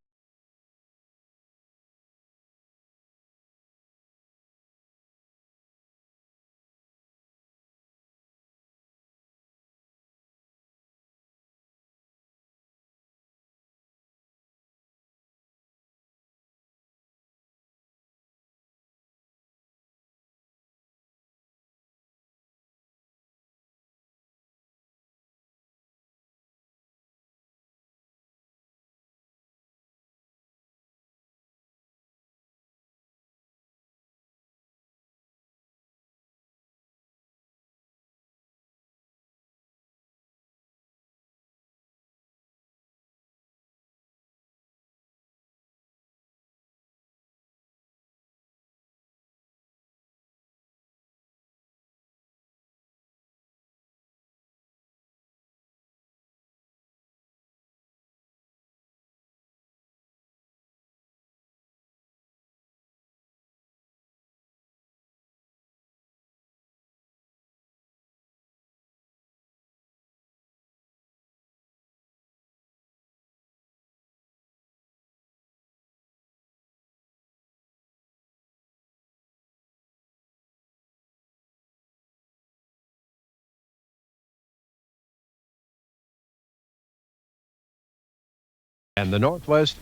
and the Northwest